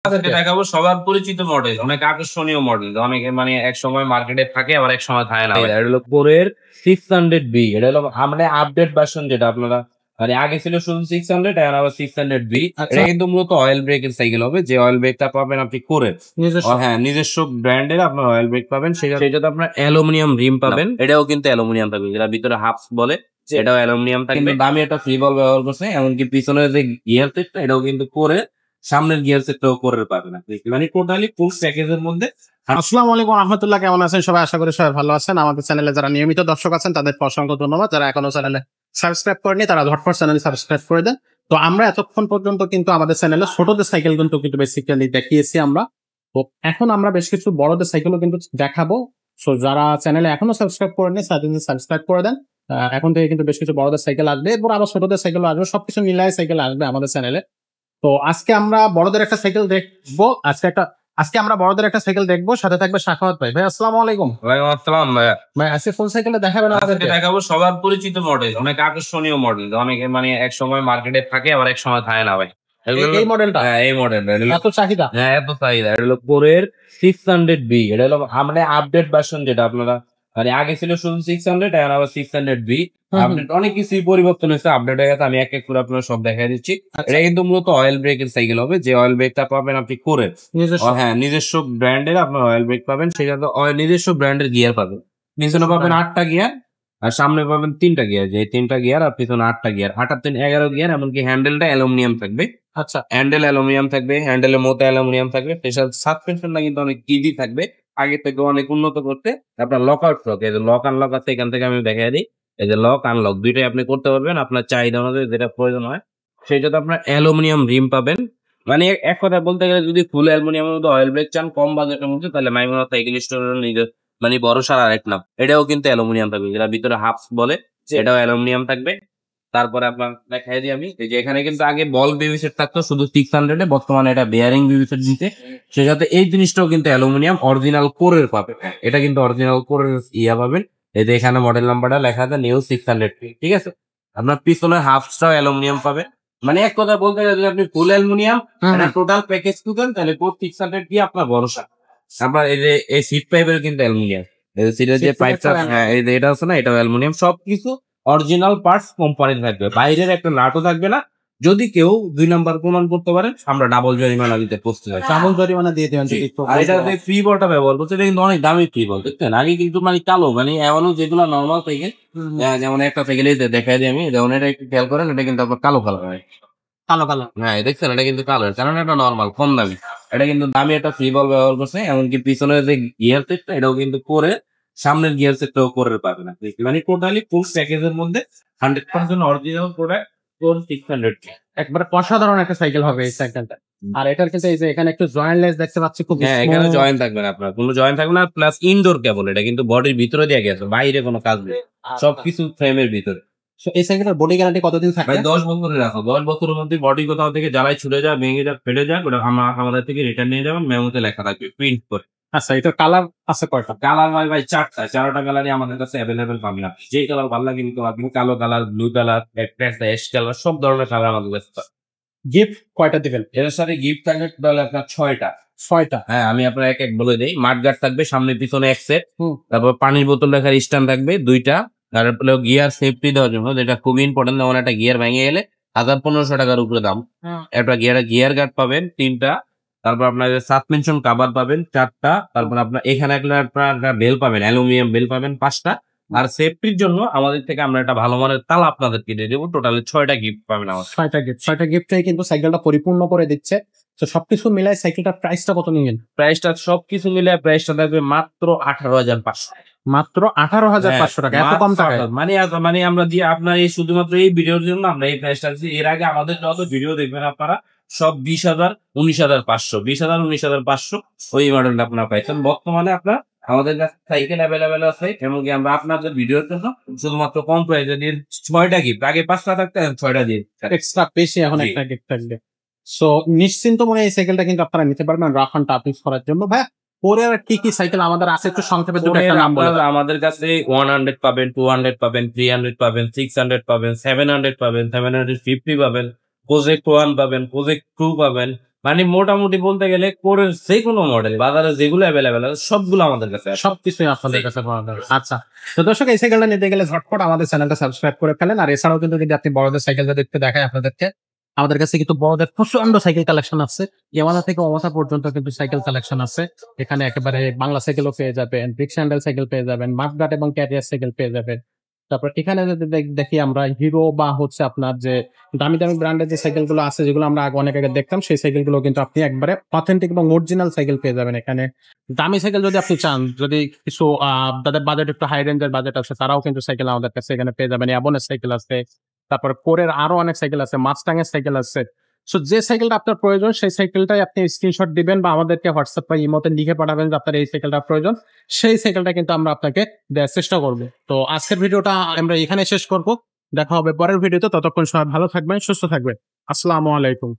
দেখাবো সবার পরিচিত মডেল, অনেক আকর্ষণীয় মডেল, অনেকে মানে এক সময় মার্কেটে থাকে আবার এক সময় থাকে না। এটা হলো কোরের 600B। এটা হলো মানে আপডেট ভার্সন, যেটা আপনারা মানে আগে ছিল শুধু 600, এখন আবার 600B। এটা কিন্তু মূলত অয়েল ব্রেকের সাইকেল হবে, যে অয়েল ব্রেকটা পাবেন আপনি কোরের হ্যাঁ নিজস্ব ব্র্যান্ডের আপনার অয়েল ব্রেক পাবেন। সেটাতে আপনার অ্যালুমিনিয়াম রিম পাবেন, এটাও কিন্তু অ্যালুমিনিয়াম থাকবে, যেটা ভিতরে হাফস বলে এটাও অ্যালুমিনিয়াম থাকবে। দামি একটা ফ্রি বল ব্যবহার করছে, এমনকি পিছনের যে গিয়ার সেটটা এটাও কিন্তু করে, সামনের গিয়ার সেটটাও করে পাবেন আপনি, মানে টোটালি ফুল প্যাকেজের মধ্যে। আসসালামু আলাইকুম রহমতুল্লাহ, কেমন আছেন সবাই? আশা করি সবাই ভালো আছেন। আমাদের চ্যানেলে যারা নিয়মিত দর্শক আছেন তাদেরকে অসংখ্য ধন্যবাদ। যারা এখনো চ্যানেলে সাবস্ক্রাইব করেনি তারা ঝটপট চ্যানেলে সাবস্ক্রাইব করে দেন। তো আমরা এতক্ষণ পর্যন্ত কিন্তু আমাদের চ্যানেলে ছোটদের সাইকেল কিন্তু বেসিক্যালি দেখিয়েছি আমরা। তো এখন আমরা বেশ কিছু বড়দের সাইকেলও কিন্তু দেখাবো। সো যারা চ্যানেলে এখনো সাবস্ক্রাইব করেনি তাদের সাবস্ক্রাইব করে দেন। এখন থেকে কিন্তু বেশ কিছু বড়দের সাইকেল আসবে, এরপর আবার ছোটদের সাইকেল আসবে, সবকিছু মিলাই সাইকেল আসবে আমাদের চ্যানেলে। তো আজকে আমরা বড়দের একটা সাইকেল দেখবো। আজকে আমরা বড়দের একটা সাইকেল দেখবো, সাথে থাকবে সাখাওয়াত ভাই। ভাই আসসালামু আলাইকুম। ওয়ালাইকুম আসসালাম ভাইয়া। ভাই আজকে ফুল সাইকেলটা দেখাবেন আমাদেরকে? দেখাবো সবার পরিচিত মডেল, অনেক আকর্ষণীয় মডেল, অনেকে মানে এক সময় মার্কেটে থাকে আবার এক সময় থাকে না ভাই। এই মডেলটা, হ্যাঁ এই মডেলটা এত চাহিদা? হ্যাঁ এত চাহিদা। এটা হলো কোরের 600B। এটা হলো মানে আপডেট ভার্সন, যেটা আপনারা মানে আগে ছিল শুধু 600, এখন আবার 600B। আপডেট অনেক কিছুই পরিবর্তন হয়েছে, আপডেট হয়ে গেছে। আমি এক এক করে আপনার সব দেখাই দিচ্ছি। এটা কিন্তু মূলত অয়েল ব্রেকের সাইকেল হবে, যে অয়েল ব্রেকটা পাবেন আপনি কোরের হ্যাঁ নিজস্ব ব্র্যান্ডের আপনার অয়েল ব্রেক পাবেন, সেটাতে নিজস্ব ব্র্যান্ডের গিয়ার পাবেন। পিছনে পাবেন 8টা গিয়ার আর সামনে পাবেন 3টা গিয়ার, যে 3টা গিয়ার আর পিছনে 8টা গিয়ার, 8 আর 3 11 গিয়ার। এমনকি হ্যান্ডেলটা অ্যালুমিনিয়াম থাকবে। আচ্ছা, হ্যান্ডেল অ্যালুমিনিয়াম থাকবে, হ্যান্ডেলের মতো অ্যালুমিনিয়াম থাকবে। প্রেসার সাসপেনশনটা কিন্তু অনেক ইজি থাকবে, আগে থেকে অনেক উন্নত করতে। আপনার লক আউট লক, এই যে লক আনলক আছে, এখান থেকে আমি দেখাই দিই। এই যে লক আনলক দুইটাই আপনি করতে পারবেন আপনার চাহিদা অনুযায়ী, যেটা প্রয়োজন হয়। সেটাতে আপনার অ্যালুমিনিয়াম রিম পাবেন। মানে এক কথা বলতে গেলে, যদি ফুল অ্যালুমিনিয়ামের মধ্যে অয়েল ব্রেক চান কম বাজেটের মধ্যে, তাহলে মাইমুনা সাইকেল স্টোরের নিজের মানে ভরসার আরেক নাম। এটাও কিন্তু অ্যালুমিনিয়াম থাকবে, যেটা ভিতরে হাফস বলে এটাও অ্যালুমিনিয়াম থাকবে। তারপরে আপনার দেখাই দিই আমি, এই যে এখানে কিন্তু আগে বল বেবি সেট থাকতো শুধু 600-এ, বর্তমানে এটা বেয়ারিং বেবি সেট দিতে। সে সাথে এই জিনিসটাও কিন্তু অ্যালুমিনিয়াম অরিজিনাল কোরের পাবে, এটা কিন্তু অরিজিনাল কোরের পাবেন। এই যে এখানে মডেল নাম্বারটা লেখা আছে নিউ 600, ঠিক আছে। আপনার পিছনের হাফসটাও অ্যালুমিনিয়াম পাবে। মানে এক কথা বলতে গেলে, যদি আপনি ফুল অ্যালুমিনিয়াম টোটাল প্যাকেজ কিনেন, তাহলে 600 দিয়ে আপনার ভরসা। আপনার এই যে এই সিট পাইপের কিন্তু অ্যালুমিনিয়াম, এই যে সিটের যে পাইপটা হ্যাঁ এই যে এটা আছে না, এটাও অ্যালুমিনিয়াম। সবকিছু অরিজিনাল পার্টস কোম্পানির থাকবে, বাইরের একটা নাটও থাকবে না। যদি কেউ 2 নাম্বার প্রমাণ করতে পারে, আমরা ডাবল জরিমানা দিতে প্রস্তুত আছি। ডাবল জরিমানা দিয়ে দেবেন। আর এটা যে ফ্রি বলটা ব্যবহার করছে, এটা কিন্তু অনেক দামি ফ্রি বল, দেখছেন। আগে কিন্তু মানে কালো, মানে এমনও যেগুলো নর্মাল সাইকেল, যেমন একটা সাইকেল দেখাই দিই আমি, যেমন এটা একটু খেয়াল করেন, এটা কিন্তু আপনার কালো কালার হয়, কালো কালো। হ্যাঁ দেখছেন, এটা কিন্তু কালো, কারণ এটা নর্মাল কম দামি। এটা কিন্তু দামি একটা ফ্রি বল ব্যবহার করছে। এমনকি পিছনের যে গিয়ার সেটটা এটাও কিন্তু করে, সামনের গিয়ার সেটটাও করে পাবেন আপনি, মানে টোটালি ফুল প্যাকেজের মধ্যে 100% অরিজিনাল প্রোডাক্ট। 600 একবারে অসাধারণ একটা সাইকেল হবে এই সাইকেলটা। আর এটার ক্ষেত্রে এই যে এখানে একটু জয়েন্টলেস দেখতে পাচ্ছি, খুব হ্যাঁ এখানে জয়েন্ট থাকবে না, আপনার কোনো জয়েন্ট থাকবে না। প্লাস ইনডোর কেবল, এটা কিন্তু বডির ভিতরে দিয়ে গেছে, বাইরে কোনো কাজ নেই, সবকিছু ফ্রেমের ভিতরে। এই সাইকেলের বডি গ্যারান্টি কতদিন থাকবে? 10 বছরের রাখো, 10 বছরের মধ্যে বডি কোথাও থেকে জ্বালাই ছুটে যায়, ভেঙে যায়, ফেটে যায়, ওটা আমাদের থেকে রিটার্ন নিয়ে যাবেন, মেমোতে লেখা থাকবে প্রিন্ট করে। আচ্ছা, এটা কালার আছে কয়টা? কালার ভাই 4টা কালারই আমাদের কাছে অ্যাভেলেবেল পাবেন। আপনি যে কালার ভালো লাগে নিতে পারবেন, কালো colour, blue colour, ash colour, সব ধরনের কালার আমাদের কাছে। গিফট কয়টা দিবেন? এর সাথে গিফট থাকবে তাহলে আপনার 6টা। হ্যাঁ আমি আপনার এক এক বলে দিই। মাঠগার্ড থাকবে সামনে পিছনে এক সেট, তারপর পানির বোতল রাখার স্ট্যান্ড থাকবে 2টা, তারপরে গিয়ার সেফটি দেওয়ার জন্য, যেটা খুব ইম্পর্টেন্ট, যেমন একটা গিয়ার ভেঙে গেলে 1500 টাকার উপরে দাম। একটা গিয়ার গার্ড পাবেন 3টা, তারপর আপনার সাসপেনশন কভার পাবেন 4টা, তারপর আপনার এখানে আপনার বেল পাবেন, অ্যালুমিনিয়াম বেল পাবেন 5টা। আর সেফটির জন্য আমাদের থেকে আমরা একটা ভালো মানের তালা আপনাদের কিনে দেবো। টোটালি 6টা গিফট পাবেন আমার। 6টা গিফটটাই কিন্তু সাইকেলটা পরিপূর্ণ করে দিচ্ছে। তো সবকিছু মিলাই সাইকেলটার প্রাইসটা কত নিবেন? প্রাইসটা সবকিছু মিলে প্রাইসটা থাকবে মাত্র 18,500। মাত্র 18,500 টাকা? এত কম টাকা? মানে আমরা দিয়ে আপনার এই শুধুমাত্র এই ভিডিওর জন্য আমরা এই প্রাইসটা দিচ্ছি। এর আগে আমাদের যত ভিডিও দেখবেন আপনারা সব 20,000, 19,500, 20,000, 19,500 ওই মডেলটা আপনারা পাইছেন। বর্তমানে আপনার আমাদের কাছে সাইকেল অ্যাভেলেবেল আছে, এমনকি আমরা আপনাদের ভিডিওর জন্য শুধুমাত্র কম প্রাইসে দিয়ে 6টা গিফট, আগে 5টা থাকতে 6টা দিয়ে এক্সট্রা বেশি, এখন একটা গিফট থাকবে। সো নিশ্চিন্ত মনে এই সাইকেলটা কিন্তু আপনারা নিতে পারবেন রাফ অ্যান্ড টাফ ইউজ করার জন্য। ভাই পরে আর কি কি সাইকেল আমাদের আছে একটু সংক্ষেপে দুটো একটা নাম বলেন। আমাদের কাছে 100 পাবেন, 200 পাবেন, 300 পাবেন, 600 পাবেন, 700 পাবেন, 750 পাবেন, প্রজেক্ট 1 পাবেন, প্রজেক্ট 2 পাবেন, মানে মোটামুটি বলতে গেলে কোরের যে কোনো মডেল বাজারে যেগুলো অ্যাভেলেবেল আছে সবগুলো আমাদের কাছে আছে। সবকিছুই আপনাদের কাছে পাওয়া যাবে। আচ্ছা, তো দর্শক এই সাইকেলটা নিতে গেলে ঝটপট আমাদের চ্যানেলটা সাবস্ক্রাইব করে ফেলেন। আর এছাড়াও কিন্তু যদি আপনি বড়দের সাইকেলটা দেখতে দেখায় আপনাদেরকে, আমাদের কাছে কিন্তু বড়দের প্রচন্ড সাইকেল কালেকশন আছে। ইয়ামাহা থেকে অবস্থা পর্যন্ত কিন্তু সাইকেল কালেকশন আছে। এখানে একেবারে বাংলা সাইকেলও পেয়ে যাবেন, ব্রিক স্যান্ডেল সাইকেল পেয়ে যাবেন, মার্কগার্ড এবং ক্যারিয়ার সাইকেল পেয়ে যাবেন। তারপর এখানে যদি দেখি আমরা হিরো বা হচ্ছে আপনার যে দামি দামি ব্র্যান্ডের যে সাইকেল গুলো আছে, যেগুলো আমরা আগে অনেক আগে দেখতাম, সেই সাইকেল গুলো কিন্তু আপনি একবারে অথেন্টিক এবং অরিজিনাল সাইকেল পেয়ে যাবেন এখানে। দামি সাইকেল যদি আপনি চান, যদি কিছু তাদের বাজেট একটু হাই রেঞ্জের বাজেট আছে, তারাও কিন্তু সাইকেল আমাদের কাছে এখানে পেয়ে যাবেন। অ্যাবনের সাইকেল আছে, তারপর কোরের আরো অনেক সাইকেল আছে, মাস্টাং এর সাইকেল আছে। সো যে সাইকেলটা আপনার প্রয়োজন সেই সাইকেলটাই আপনি স্ক্রিনশট দিবেন বা আমাদেরকে হোয়াটসঅ্যাপ বা ইমোতে লিখে পাঠাবেন যে আপনার এই সাইকেলটা প্রয়োজন। সেই সাইকেলটা কিন্তু আমরা আপনাকে দেওয়ার চেষ্টা করবো। তো আজকের ভিডিওটা আমরা এখানে শেষ করব। দেখা হবে পরের ভিডিওতে। ততক্ষণ সবাই ভালো থাকবেন, সুস্থ থাকবেন। আসসালামু আলাইকুম।